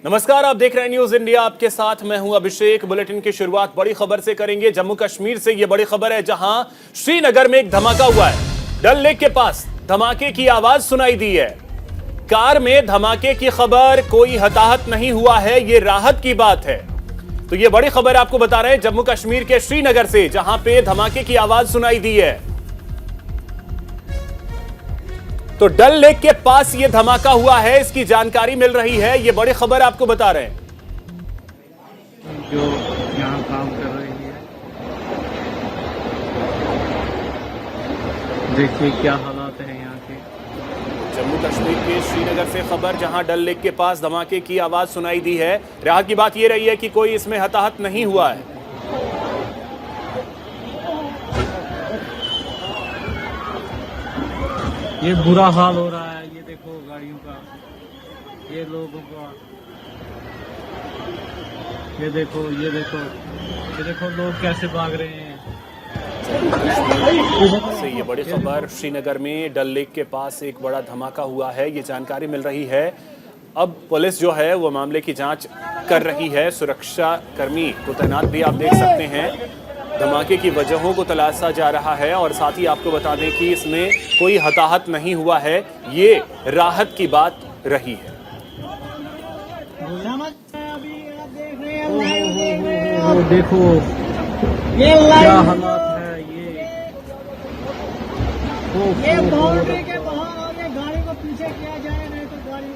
नमस्कार, आप देख रहे हैं न्यूज इंडिया। आपके साथ मैं हूं अभिषेक। बुलेटिन की शुरुआत बड़ी खबर से करेंगे। जम्मू कश्मीर से ये बड़ी खबर है, जहां श्रीनगर में एक धमाका हुआ है। डल लेक के पास धमाके की आवाज सुनाई दी है। कार में धमाके की खबर, कोई हताहत नहीं हुआ है, ये राहत की बात है। तो ये बड़ी खबर आपको बता रहे हैं जम्मू कश्मीर के श्रीनगर से, जहां पे धमाके की आवाज सुनाई दी है। तो डल लेक के पास यह धमाका हुआ है, इसकी जानकारी मिल रही है। यह बड़ी खबर आपको बता रहे हैं। जो यहाँ काम कर रही है, देखिए क्या हालात है यहाँ के। जम्मू कश्मीर के श्रीनगर से खबर, जहां डल लेक के पास धमाके की आवाज सुनाई दी है। राहत की बात यह रही है कि कोई इसमें हताहत नहीं हुआ है। ये बुरा हाल हो रहा है, ये देखो गाड़ियों का, ये लोगों का, ये देखो लोग कैसे भाग रहे हैं। से ये बड़ी खबर, श्रीनगर में डल लेक के पास एक बड़ा धमाका हुआ है, ये जानकारी मिल रही है। अब पुलिस जो है वो मामले की जांच कर रही है। सुरक्षा कर्मी को तैनात भी आप देख सकते हैं। धमाके की वजहों को तलाशा जा रहा है और साथ ही आपको बता दें कि इसमें कोई हताहत नहीं हुआ है, ये राहत की बात रही है। देखो क्या हालात है, ये बाउंड्री के बाहर और ये गाड़ी को पीछे किया जाए, नहीं तो गाड़ी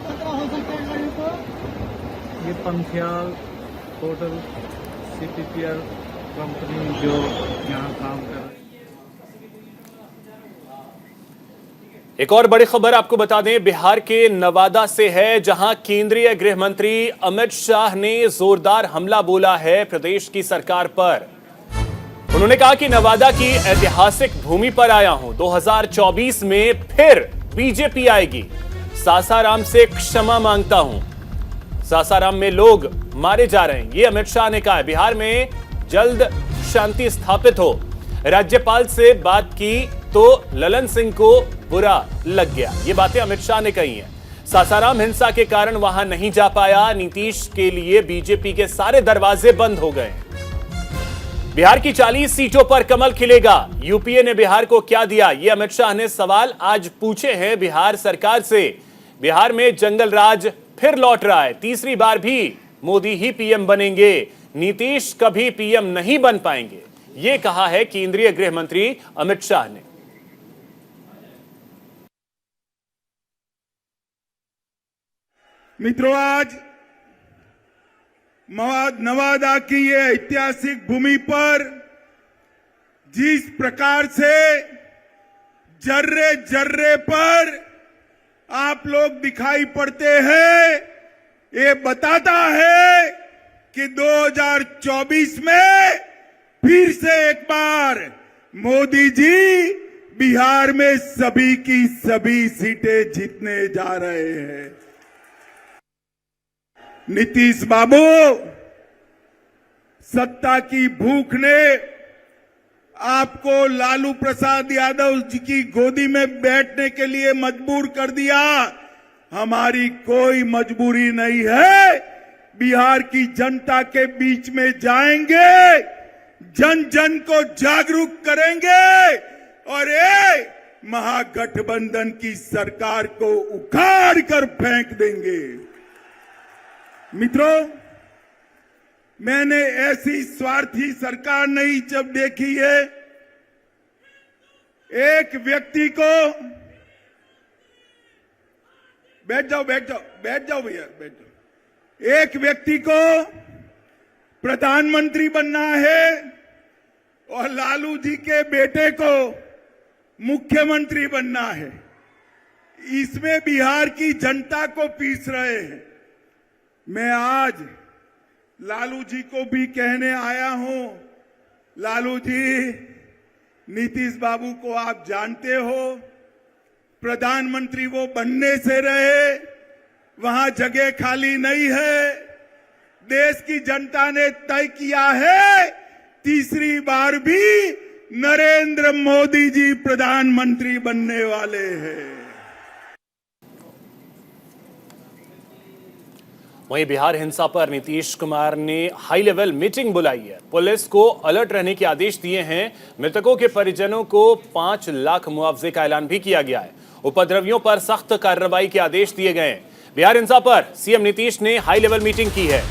खतरा हो सकता है गाड़ी को। ये पंथियाल होटल CPPL कंपनी जो यहाँ काम कर रही है। एक और बड़ी खबर आपको बता दें, बिहार के नवादा से है, जहां केंद्रीय गृह मंत्री अमित शाह ने जोरदार हमला बोला है प्रदेश की सरकार पर। उन्होंने कहा कि नवादा की ऐतिहासिक भूमि पर आया हूं, 2024 में फिर बीजेपी आएगी। सासाराम से क्षमा मांगता हूं। सासाराम में लोग मारे जा रहे हैं, ये अमित शाह ने कहा है। बिहार में जल्द शांति स्थापित हो। राज्यपाल से बात की तो ललन सिंह को बुरा लग गया, ये बातें अमित शाह ने कही हैं। सासाराम हिंसा के कारण वहां नहीं जा पाया। नीतीश के लिए बीजेपी के सारे दरवाजे बंद हो गए। बिहार की 40 सीटों पर कमल खिलेगा। यूपीए ने बिहार को क्या दिया, ये अमित शाह ने सवाल आज पूछे हैं बिहार सरकार से। बिहार में जंगल राज फिर लौट रहा है। तीसरी बार भी मोदी ही पीएम बनेंगे, नीतीश कभी पीएम नहीं बन पाएंगे, ये कहा है केंद्रीय गृह मंत्री अमित शाह ने। मित्रों, आज नवादा की ये ऐतिहासिक भूमि पर जिस प्रकार से जर्रे जर्रे पर आप लोग दिखाई पड़ते हैं, ये बताता है कि 2024 में फिर से एक बार मोदी जी बिहार में सभी की सभी सीटें जीतने जा रहे हैं। नीतीश बाबू, सत्ता की भूख ने आपको लालू प्रसाद यादव जी की गोदी में बैठने के लिए मजबूर कर दिया। हमारी कोई मजबूरी नहीं है। बिहार की जनता के बीच में जाएंगे, जन जन को जागरूक करेंगे और ये महागठबंधन की सरकार को उखाड़ कर फेंक देंगे। मित्रों, मैंने ऐसी स्वार्थी सरकार नहीं जब देखी है। एक व्यक्ति को बैठ जाओ भैया, बैठ जाओ। एक व्यक्ति को प्रधानमंत्री बनना है और लालू जी के बेटे को मुख्यमंत्री बनना है। इसमें बिहार की जनता को पीस रहे हैं। मैं आज लालू जी को भी कहने आया हूं, लालू जी, नीतीश बाबू को आप जानते हो, प्रधानमंत्री वो बनने से रहे, वहां जगह खाली नहीं है। देश की जनता ने तय किया है, तीसरी बार भी नरेंद्र मोदी जी प्रधानमंत्री बनने वाले हैं। वहीं बिहार हिंसा पर नीतीश कुमार ने हाई लेवल मीटिंग बुलाई है। पुलिस को अलर्ट रहने के आदेश दिए हैं। मृतकों के परिजनों को 5 लाख मुआवजे का ऐलान भी किया गया है। उपद्रवियों पर सख्त कार्रवाई के आदेश दिए गए हैं। बिहार हिंसा पर सीएम नीतीश ने हाई लेवल मीटिंग की है।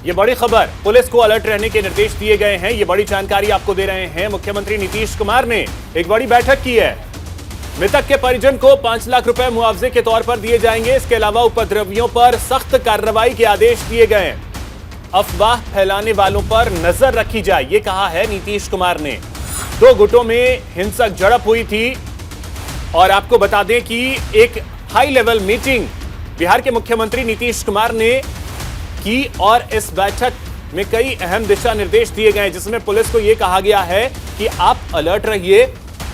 ये बड़ी खबर, पुलिस को अलर्ट रहने के निर्देश दिए गए हैं। ये बड़ी जानकारी आपको दे रहे हैं। मुख्यमंत्री नीतीश कुमार ने एक बड़ी बैठक की है। मृतक के परिजन को 5 लाख रुपए मुआवजे के तौर पर दिए जाएंगे। इसके अलावा उपद्रवियों पर सख्त कार्रवाई के आदेश दिए गए हैं। अफवाह फैलाने वालों पर नजर रखी जाए, ये कहा है नीतीश कुमार ने। 2 गुटों में हिंसक झड़प हुई थी और आपको बता दें कि एक हाई लेवल मीटिंग बिहार के मुख्यमंत्री नीतीश कुमार ने की और इस बैठक में कई अहम दिशा निर्देश दिए गए, जिसमें पुलिस को यह कहा गया है कि आप अलर्ट रहिए।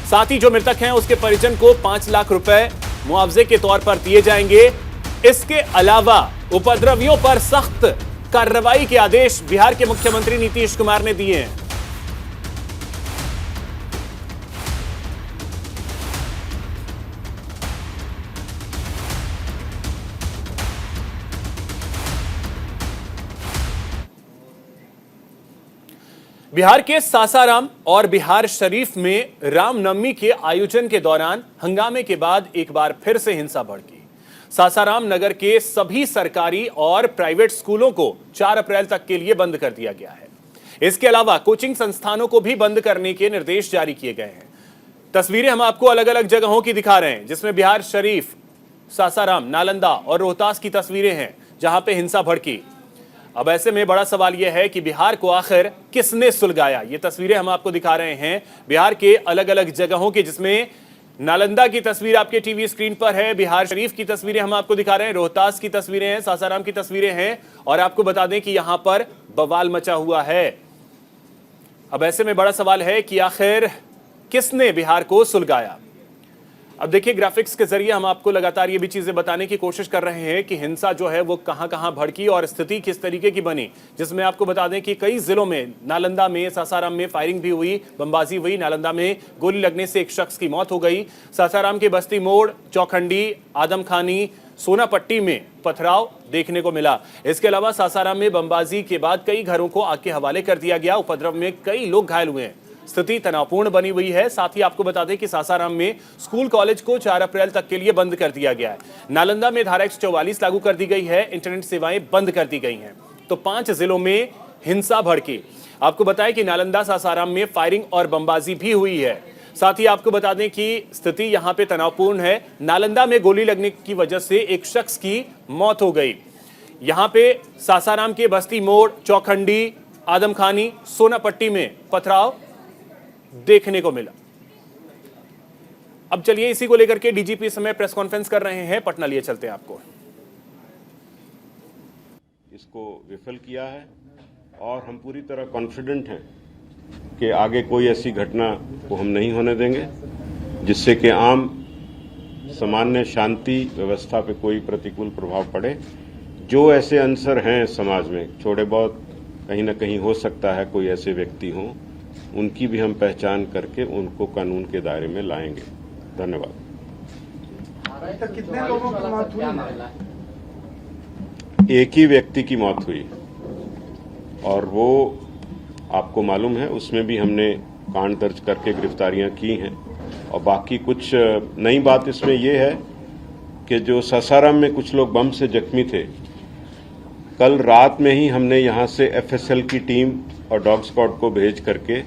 साथ ही जो मृतक हैं उसके परिजन को 5 लाख रुपए मुआवजे के तौर पर दिए जाएंगे। इसके अलावा उपद्रवियों पर सख्त कार्रवाई के आदेश बिहार के मुख्यमंत्री नीतीश कुमार ने दिए हैं। बिहार के सासाराम और बिहार शरीफ में रामनवमी के आयोजन के दौरान हंगामे के बाद एक बार फिर से हिंसा भड़की। सासाराम नगर के सभी सरकारी और प्राइवेट स्कूलों को 4 अप्रैल तक के लिए बंद कर दिया गया है। इसके अलावा कोचिंग संस्थानों को भी बंद करने के निर्देश जारी किए गए हैं। तस्वीरें हम आपको अलग अलग जगहों की दिखा रहे हैं, जिसमें बिहार शरीफ, सासाराम, नालंदा और रोहतास की तस्वीरें हैं जहां पे हिंसा भड़की। अब ऐसे में बड़ा सवाल यह है कि बिहार को आखिर किसने सुलगाया। ये तस्वीरें हम आपको दिखा रहे हैं बिहार के अलग अलग जगहों की, जिसमें नालंदा की तस्वीर आपके टीवी स्क्रीन पर है, बिहार शरीफ की तस्वीरें हम आपको दिखा रहे हैं, रोहतास की तस्वीरें हैं, सासाराम की तस्वीरें हैं और आपको बता दें कि यहां पर बवाल मचा हुआ है। अब ऐसे में बड़ा सवाल है कि आखिर किसने बिहार को सुलगाया। अब देखिए, ग्राफिक्स के जरिए हम आपको लगातार ये भी चीजें बताने की कोशिश कर रहे हैं कि हिंसा जो है वो कहां भड़की और स्थिति किस तरीके की बनी, जिसमें आपको बता दें कि कई जिलों में, नालंदा में, सासाराम में फायरिंग भी हुई, बमबाजी हुई। नालंदा में गोली लगने से एक शख्स की मौत हो गई। सासाराम के बस्ती मोड़, चौखंडी, आदमखानी, सोनापट्टी में पथराव देखने को मिला। इसके अलावा सासाराम में बमबाजी के बाद कई घरों को आग के हवाले कर दिया गया। उपद्रव में कई लोग घायल हुए हैं। स्थिति तनावपूर्ण बनी हुई है। साथ ही आपको बता दें कि सासाराम में स्कूल कॉलेज को 4 अप्रैल तक के लिए बंद कर दिया गया है। नालंदा में धारा 144 लागू कर दी गई है। इंटरनेट सेवाएं बंद कर दी गई हैं। तो 5 जिलों में हिंसा भड़की। आपको बताएं कि नालंदा, सासाराम में फायरिंग और बमबाजी भी हुई है। साथ ही आपको बता दें कि स्थिति यहां पे तनावपूर्ण है। नालंदा में गोली लगने की वजह से एक शख्स की मौत हो गई। यहां पे सासाराम के बस्ती मोड़, चौखंडी, आदमखानी, सोनापट्टी में पथराव देखने को मिला। अब चलिए, इसी को लेकर के डीजीपी इस समय प्रेस कॉन्फ्रेंस कर रहे हैं। पटना लिए चलते हैं आपको। इसको विफल किया है और हम पूरी तरह कॉन्फिडेंट हैं कि आगे कोई ऐसी घटना को हम नहीं होने देंगे जिससे कि आम सामान्य शांति व्यवस्था पे कोई प्रतिकूल प्रभाव पड़े। जो ऐसे अंसर हैं समाज में, थोड़े बहुत कहीं ना कहीं हो सकता है कोई ऐसे व्यक्ति हों, उनकी भी हम पहचान करके उनको कानून के दायरे में लाएंगे। धन्यवाद। कितने लोगों की मौत हुई? एक ही व्यक्ति की मौत हुई और वो आपको मालूम है, उसमें भी हमने कांड दर्ज करके गिरफ्तारियां की हैं। और बाकी कुछ नई बात इसमें यह है कि जो सासाराम में कुछ लोग बम से जख्मी थे, कल रात में ही हमने यहां से एफएसएल की टीम और डॉग स्क्वाड को भेज करके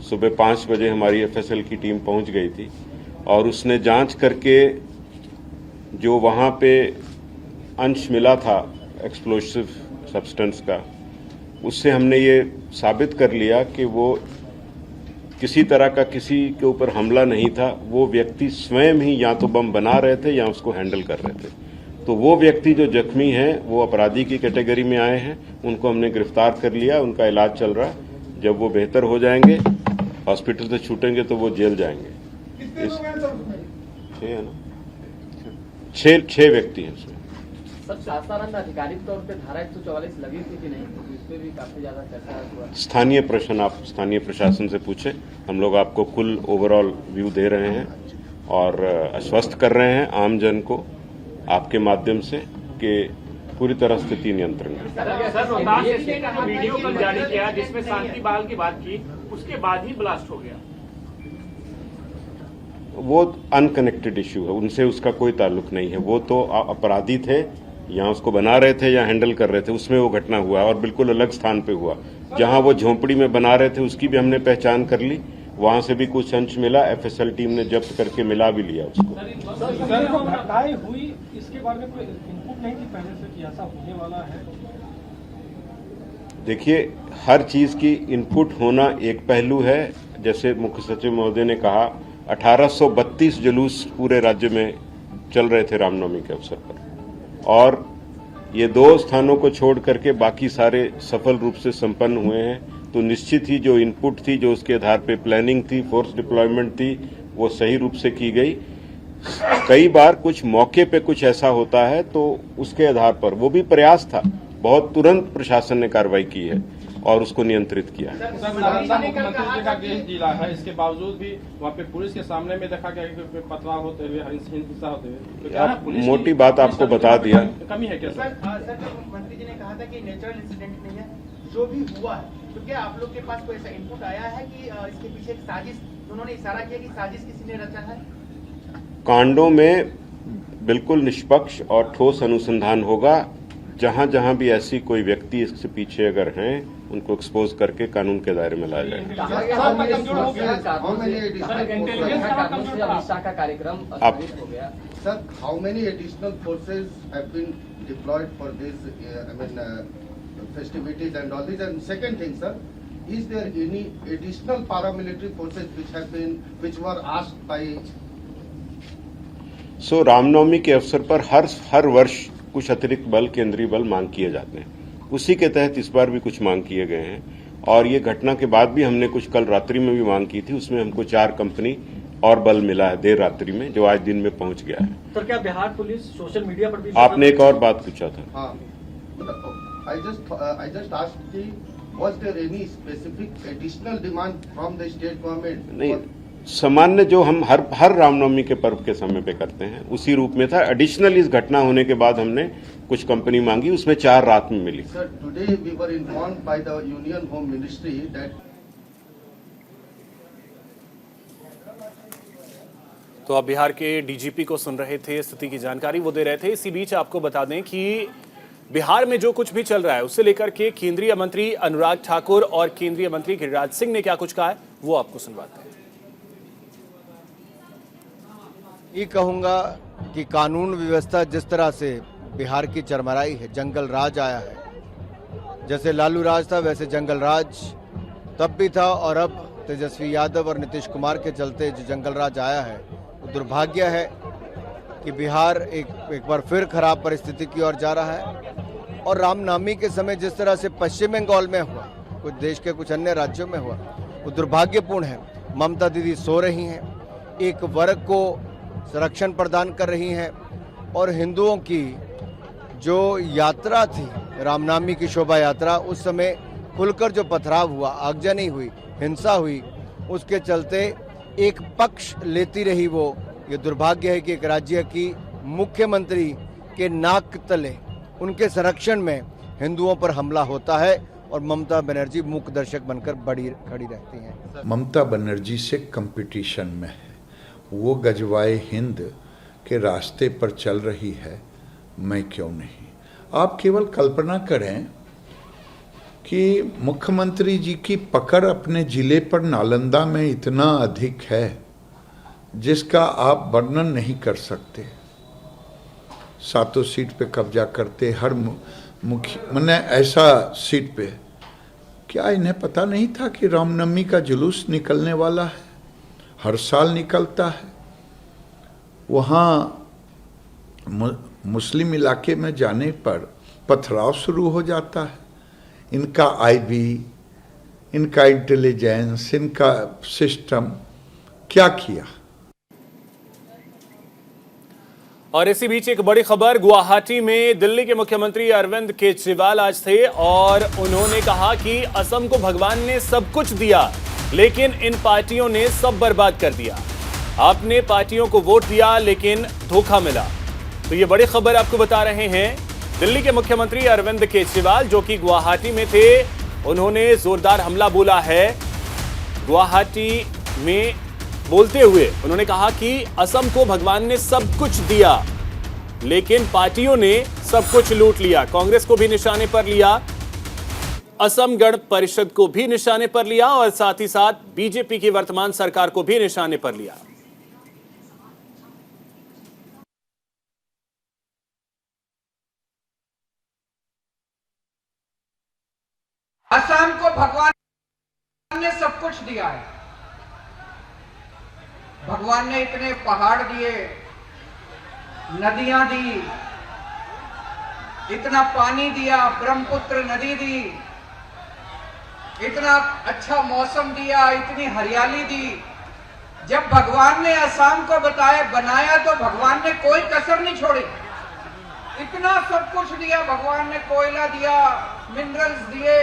सुबह 5 बजे हमारी एफएसएल की टीम पहुंच गई थी और उसने जांच करके जो वहां पे अंश मिला था एक्सप्लोसिव सब्सटेंस का, उससे हमने ये साबित कर लिया कि वो किसी तरह का किसी के ऊपर हमला नहीं था। वो व्यक्ति स्वयं ही या तो बम बना रहे थे या उसको हैंडल कर रहे थे। तो वो व्यक्ति जो जख्मी हैं वो अपराधी की कैटेगरी में आए हैं, उनको हमने गिरफ्तार कर लिया, उनका इलाज चल रहा है। जब वो बेहतर हो जाएंगे, हॉस्पिटल से छूटेंगे तो वो जेल जाएंगे। छह व्यक्ति हैं उसमें। सर, सासाराम में आधिकारिक तौर पे धारा 144 लगी थी कि नहीं? इस पे भी काफी ज्यादा चर्चा हुआ। स्थानीय प्रश्न आप स्थानीय प्रशासन से पूछे। हम लोग आपको कुल ओवरऑल व्यू दे रहे हैं और आश्वस्त कर रहे हैं आम जन को आपके माध्यम से कि पूरी तरह स्थिति नियंत्रण में। सर रोहतास एसपी का वीडियो कल जारी किया जिसमें शांति बहाल की बात की, उसके बाद ही ब्लास्ट हो गया। वो अनकनेक्टेड इश्यू है, उनसे उसका कोई ताल्लुक नहीं है। वो तो अपराधी थे, यहाँ उसको बना रहे थे या हैंडल कर रहे थे, उसमें वो घटना हुआ और बिल्कुल अलग स्थान पे हुआ। जहाँ वो झोंपड़ी में बना रहे थे उसकी भी हमने पहचान कर ली, वहाँ से भी कुछ अंश मिला, एफएसएल टीम ने जब्त करके मिला भी लिया उसको। सर घटनाएं हुई इसके बारे में कोई इनपुट नहीं थी पहले से कि ऐसा होने वाला है? देखिए, हर चीज की इनपुट होना एक पहलू है। जैसे मुख्य सचिव महोदय ने कहा, 1832 जुलूस पूरे राज्य में चल रहे थे रामनवमी के अवसर पर, और ये 2 स्थानों को छोड़ करके बाकी सारे सफल रूप से संपन्न हुए हैं। तो निश्चित ही जो इनपुट थी, जो उसके आधार पे प्लानिंग थी, फोर्स डिप्लॉयमेंट थी, वो सही रूप से की गई। कई बार कुछ मौके पे कुछ ऐसा होता है तो उसके आधार पर, वो भी प्रयास था, बहुत तुरंत प्रशासन ने कार्रवाई की है और उसको नियंत्रित किया है। नालंदा मुख्यमंत्री जी का गृह जिला है, इसके बावजूद भी वहाँ पे पुलिस के सामने में देखा गया कि पथराव होते हुए, हिंसा होते हुए, तो क्या पुलिस मोटी बात आपको बता दिया। कमी है क्या सर? मुख्यमंत्री जी ने कहा था कि नेचुरल इंसिडेंट नहीं है, जो भी हुआ है, तो क्या आप लोग के पास कोई ऐसा इनपुट आया है कि इसके पीछे एक साजिश, उन्होंने इशारा किया कि साजिश किसी ने रचा है? कांडों में बिल्कुल निष्पक्ष और ठोस अनुसंधान होगा। जहां जहां भी ऐसी कोई व्यक्ति इससे पीछे अगर हैं, उनको एक्सपोज करके कानून के दायरे में लाया जाएगा। Sir, how many additional forces have been deployed for this, festivities and all this? And second thing, sir, is there any additional paramilitary forces which were asked by? सो रामनवमी के अवसर पर हर वर्ष कुछ अतिरिक्त बल, केंद्रीय बल मांग किए जाते हैं। उसी के तहत इस बार भी कुछ मांग किए गए हैं, और ये घटना के बाद भी हमने कुछ कल रात्रि में भी मांग की थी। उसमें हमको 4 कंपनी और बल मिला है देर रात्रि में, जो आज दिन में पहुंच गया है। सर, क्या बिहार पुलिस सोशल मीडिया पर भी? आपने एक और बात पूछा था। हाँ, I just asked कि was there any specific additional demand from the state government? नहीं, सामान्य जो हम हर रामनवमी के पर्व के समय पे करते हैं, उसी रूप में था। एडिशनल इस घटना होने के बाद हमने कुछ कंपनी मांगी, उसमें 4 रात में मिली। Sir, today we were informed by the Union Home Ministry that तो आप बिहार के डीजीपी को सुन रहे थे, स्थिति की जानकारी वो दे रहे थे। इसी बीच आपको बता दें कि बिहार में जो कुछ भी चल रहा है उसे लेकर के केंद्रीय मंत्री अनुराग ठाकुर और केंद्रीय मंत्री गिरिराज सिंह ने क्या कुछ कहा है, वो आपको सुनवाते हैं। ये कहूँगा कि कानून व्यवस्था जिस तरह से बिहार की चरमराई है, जंगल राज आया है। जैसे लालू राज था वैसे जंगल राज तब भी था, और अब तेजस्वी यादव और नीतीश कुमार के चलते जो जंगल राज आया है, वो दुर्भाग्य है कि बिहार एक बार फिर खराब परिस्थिति की ओर जा रहा है। और रामनवमी के समय जिस तरह से पश्चिम बंगाल में हुआ, कुछ देश के कुछ अन्य राज्यों में हुआ, वो दुर्भाग्यपूर्ण है। ममता दीदी सो रही हैं, एक वर्ग को संरक्षण प्रदान कर रही हैं, और हिंदुओं की जो यात्रा थी, रामनवमी की शोभा यात्रा, उस समय खुलकर जो पथराव हुआ, आगजनी हुई, हिंसा हुई, उसके चलते एक पक्ष लेती रही। वो ये दुर्भाग्य है कि एक राज्य की मुख्यमंत्री के नाक तले, उनके संरक्षण में हिंदुओं पर हमला होता है, और ममता बनर्जी मूक दर्शक बनकर खड़ी रहती हैं। ममता बनर्जी से कंपटीशन में है, वो गजवाए हिंद के रास्ते पर चल रही है, मैं क्यों नहीं। आप केवल कल्पना करें कि मुख्यमंत्री जी की पकड़ अपने जिले पर नालंदा में इतना अधिक है जिसका आप वर्णन नहीं कर सकते। 7 सीट पे कब्जा करते, हर मैंने ऐसा सीट पे, क्या इन्हें पता नहीं था कि रामनवमी का जुलूस निकलने वाला है? हर साल निकलता है। वहाँ मुस्लिम इलाके में जाने पर पथराव शुरू हो जाता है। इनका आईबी, इनका इंटेलिजेंस, इनका सिस्टम क्या किया। और इसी बीच एक बड़ी खबर, गुवाहाटी में दिल्ली के मुख्यमंत्री अरविंद केजरीवाल आज थे और उन्होंने कहा कि असम को भगवान ने सब कुछ दिया, लेकिन इन पार्टियों ने सब बर्बाद कर दिया। आपने पार्टियों को वोट दिया लेकिन धोखा मिला। तो ये बड़ी खबर आपको बता रहे हैं दिल्ली के मुख्यमंत्री अरविंद केजरीवाल जो कि गुवाहाटी में थे, उन्होंने जोरदार हमला बोला है। गुवाहाटी में बोलते हुए उन्होंने कहा कि असम को भगवान ने सब कुछ दिया, लेकिन पार्टियों ने सब कुछ लूट लिया। कांग्रेस को भी निशाने पर लिया, असम गण परिषद को भी निशाने पर लिया और साथ ही साथ बीजेपी की वर्तमान सरकार को भी निशाने पर लिया। असम को भगवान ने सब कुछ दिया है। भगवान ने इतने पहाड़ दिए, नदियां दी, इतना पानी दिया, ब्रह्मपुत्र नदी दी, इतना अच्छा मौसम दिया, इतनी हरियाली दी। जब भगवान ने असम को बनाया तो भगवान ने कोई कसर नहीं छोड़ी। इतना सब कुछ दिया भगवान ने, कोयला दिया, मिनरल्स दिए,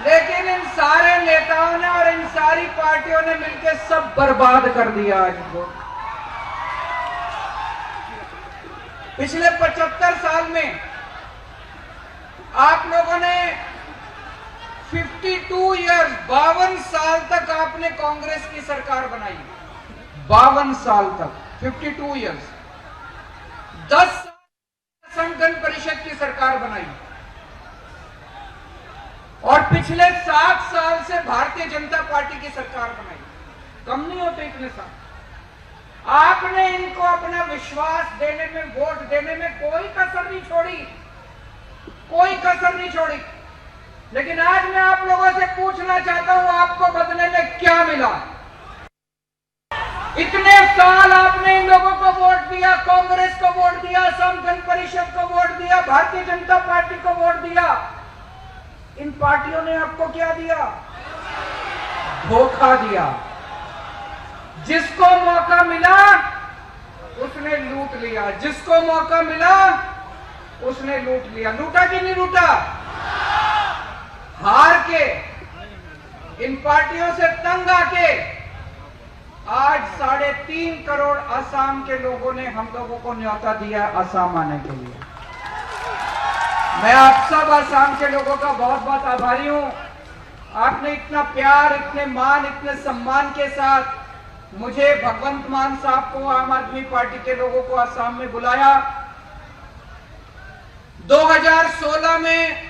लेकिन इन सारे नेताओं ने और इन सारी पार्टियों ने मिलकर सब बर्बाद कर दिया। आज पिछले 75 साल में आप लोगों ने 52 इयर्स 52 साल तक आपने कांग्रेस की सरकार बनाई। 52 साल तक 52 इयर्स 10 साल संगठन परिषद की सरकार बनाई और पिछले 7 साल से भारतीय जनता पार्टी की सरकार बनाई। कम नहीं होते इतने साल। आपने इनको अपना विश्वास देने में, वोट देने में कोई कसर नहीं छोड़ी, कोई कसर नहीं छोड़ी। लेकिन आज मैं आप लोगों से पूछना चाहता हूं, आपको बदले में क्या मिला? इतने साल आपने इन लोगों को वोट दिया, कांग्रेस को वोट दिया, असम गण परिषद को वोट दिया, भारतीय जनता पार्टी को वोट दिया। इन पार्टियों ने आपको क्या दिया? धोखा दिया। जिसको मौका मिला उसने लूट लिया, जिसको मौका मिला उसने लूट लिया। लूटा कि नहीं लूटा? हार के, इन पार्टियों से तंग आके आज 3.5 करोड़ असम के लोगों ने हम लोगों को न्योता दिया असम आने के लिए। मैं आप सब असम के लोगों का बहुत बहुत आभारी हूं। आपने इतना प्यार, इतने मान, इतने सम्मान के साथ मुझे, भगवंत मान साहब को, आम आदमी पार्टी के लोगों को असम में बुलाया। 2016 में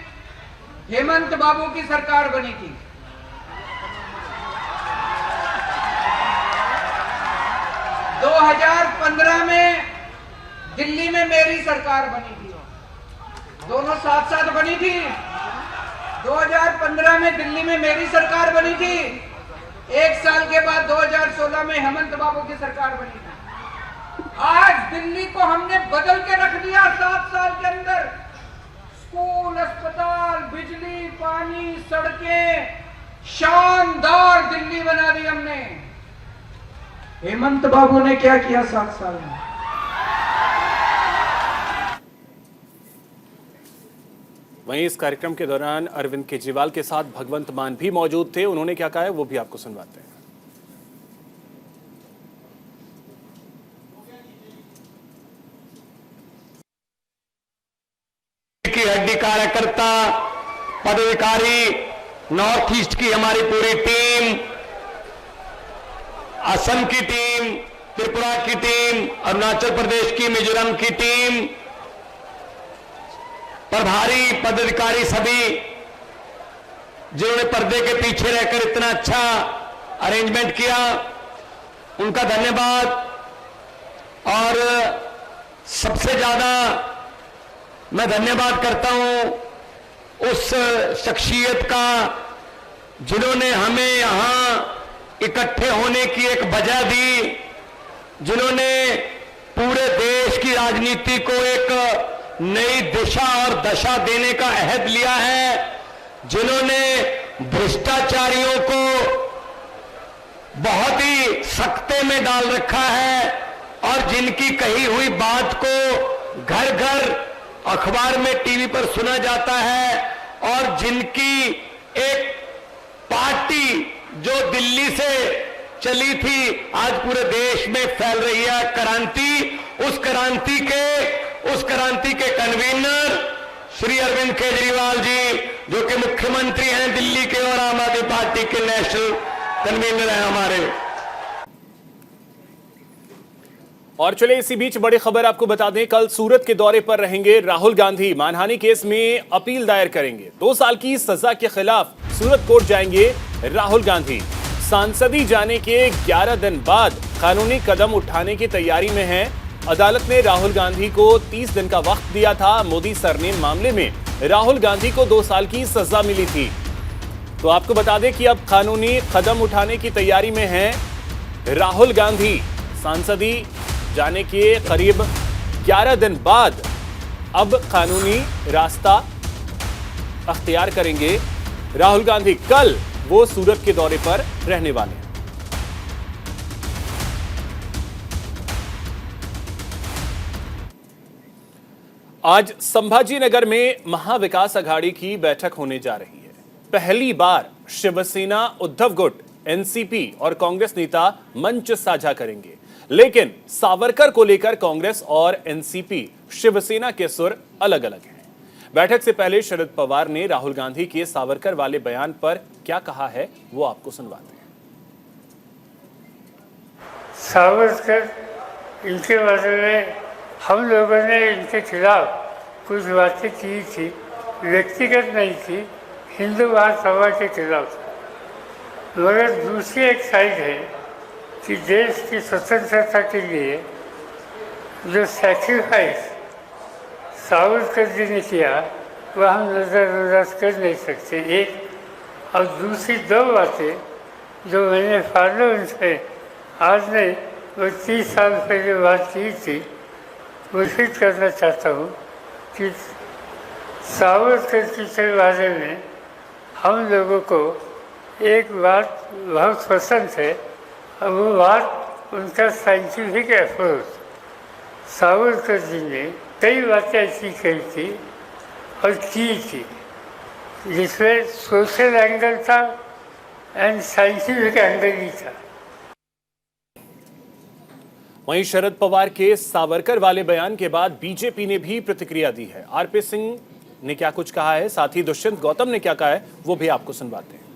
हेमंत बाबू की सरकार बनी थी। 2015 में दिल्ली में मेरी सरकार बनी थी, दोनों साथ साथ बनी थी। 2015 में दिल्ली में मेरी सरकार बनी थी, 1 साल के बाद 2016 में हेमंत बाबू की सरकार बनी थी। आज दिल्ली को हमने बदल के रख दिया 7 साल के अंदर। स्कूल, अस्पताल, बिजली, पानी, सड़कें, शानदार दिल्ली बना दी हमने। हेमंत बाबू ने क्या किया 7 साल में? वहीं इस कार्यक्रम के दौरान अरविंद केजरीवाल के साथ भगवंत मान भी मौजूद थे। उन्होंने क्या कहा है वो भी आपको सुनवाते हैं। की हड्डी कार्यकर्ता, पदाधिकारी, नॉर्थ ईस्ट की हमारी पूरी टीम, असम की टीम, त्रिपुरा की टीम, अरुणाचल प्रदेश की, मिजोरम की टीम, प्रभारी पदाधिकारी सभी जिन्होंने पर्दे के पीछे रहकर इतना अच्छा अरेंजमेंट किया, उनका धन्यवाद। और सबसे ज्यादा मैं धन्यवाद करता हूं उस शख्सियत का जिन्होंने हमें यहां इकट्ठे होने की एक वजह दी, जिन्होंने पूरे देश की राजनीति को एक नई दिशा और दशा देने का अहद लिया है, जिन्होंने भ्रष्टाचारियों को बहुत ही सख्ते में डाल रखा है और जिनकी कही हुई बात को घर घर अखबार में, टीवी पर सुना जाता है, और जिनकी एक पार्टी जो दिल्ली से चली थी आज पूरे देश में फैल रही है क्रांति, उस क्रांति के उस क्रांति के कन्वीनर श्री अरविंद केजरीवाल जी, जो कि मुख्यमंत्री हैं दिल्ली के और आम आदमी पार्टी के नेशनल कन्वीनर हैं हमारे। और चले इसी बीच बड़ी खबर आपको बता दें, कल सूरत के दौरे पर रहेंगे राहुल गांधी। मानहानि केस में अपील दायर करेंगे। 2 साल की सजा के खिलाफ सूरत कोर्ट जाएंगे राहुल गांधी। सांसदी जाने के 11 दिन बाद कानूनी कदम उठाने की तैयारी में हैं। अदालत ने राहुल गांधी को 30 दिन का वक्त दिया था। मोदी सरनेम मामले में राहुल गांधी को 2 साल की सजा मिली थी। तो आपको बता दें कि अब कानूनी कदम उठाने की तैयारी में हैं राहुल गांधी। सांसदी जाने के करीब 11 दिन बाद अब कानूनी रास्ता अख्तियार करेंगे राहुल गांधी। कल वो सूरत के दौरे पर रहने वाले हैं। आज संभाजीनगर में महाविकास अघाड़ी की बैठक होने जा रही है। पहली बार शिवसेना, उद्धव गुट, एनसीपी और कांग्रेस नेता मंच साझा करेंगे। लेकिन सावरकर को लेकर कांग्रेस और एनसीपी, शिवसेना के सुर अलग अलग हैं। बैठक से पहले शरद पवार ने राहुल गांधी के सावरकर वाले बयान पर क्या कहा है वो आपको सुनवाते हैं। सावरकर, इनके बारे में हम लोगों ने इनके खिलाफ कुछ बातें की थी, व्यक्तिगत नहीं थी, हिंदू महासभा के खिलाफ। मगर दूसरी एक साइड है कि देश की स्वतंत्रता के लिए जो सैक्रिफाइस सावरकर जी ने किया वह हम नज़रअंदाज कर नहीं सकते। एक और दूसरी 2 बातें जो मैंने फॉलो उनसे आज नहीं वो 30 साल पहले बात की थी, वो फिर करना चाहता हूँ कि सावरकर जी के बारे में हम लोगों को एक बात बहुत पसंद है और वो बात उनका साइंटिफिक अप्रोच। सावरकर जी ने कई बातें ऐसी कही थी और की थी जिसमें सोशल एंगल था एंड साइंटिफिक एंगल भी था। वहीं शरद पवार के सावरकर वाले बयान के बाद बीजेपी ने भी प्रतिक्रिया दी है। आरपी सिंह ने क्या कुछ कहा है, साथ ही दुष्यंत गौतम ने क्या कहा है, वो भी आपको सुनवाते हैं।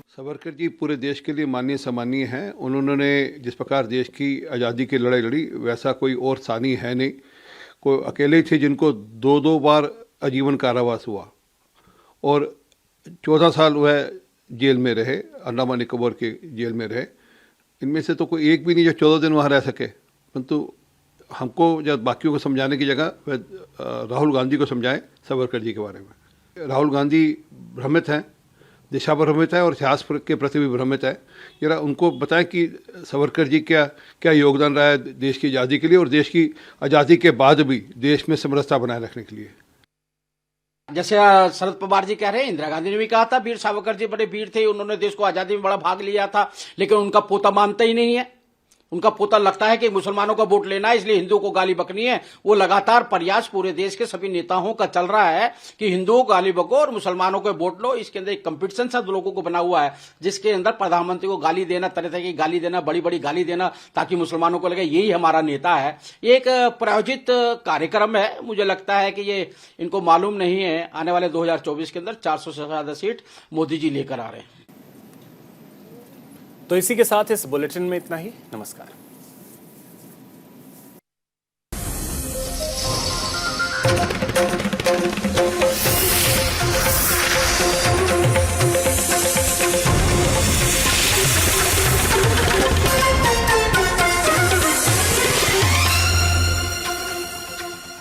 सावरकर जी पूरे देश के लिए माननीय सम्मानीय हैं। उन्होंने जिस प्रकार देश की आज़ादी की लड़ाई लड़ी वैसा कोई और सानी है नहीं। कोई अकेले ही थे जिनको 2 बार आजीवन कारावास हुआ और 14 साल वह जेल में रहे, अंडमान निकोबार के जेल में रहे। इनमें से तो कोई एक भी नहीं जो 14 दिन वहाँ रह सके। परंतु हमको जब बाकियों को समझाने की जगह वह राहुल गांधी को समझाएं सावरकर जी के बारे में। राहुल गांधी भ्रमित हैं, दिशा भ्रमित है और इतिहास के प्रति भी भ्रमित है। जरा उनको बताएं कि सावरकर जी क्या योगदान रहा है देश की आज़ादी के लिए और देश की आज़ादी के बाद भी देश में समरसता बनाए रखने के लिए। जैसे शरद पवार जी कह रहे हैं, इंदिरा गांधी ने भी कहा था वीर सावरकर जी बड़े वीर थे, उन्होंने देश को आज़ादी में बड़ा भाग लिया था, लेकिन उनका पोता मानता ही नहीं है। उनका पोता लगता है कि मुसलमानों का वोट लेना है इसलिए हिंदुओं को गाली बकनी है। वो लगातार प्रयास पूरे देश के सभी नेताओं का चल रहा है कि हिंदुओं को गाली बको और मुसलमानों को वोट लो। इसके अंदर एक कंपटीशन सा लोगों को बना हुआ है जिसके अंदर प्रधानमंत्री को गाली देना, तरह तरह की गाली देना, बड़ी बड़ी गाली देना, ताकि मुसलमानों को लगे यही हमारा नेता है। एक प्रायोजित कार्यक्रम है। मुझे लगता है कि ये इनको मालूम नहीं है आने वाले 2024 के अंदर 400 से ज्यादा सीट मोदी जी लेकर आ रहे हैं। तो इसी के साथ इस बुलेटिन में इतना ही। नमस्कार।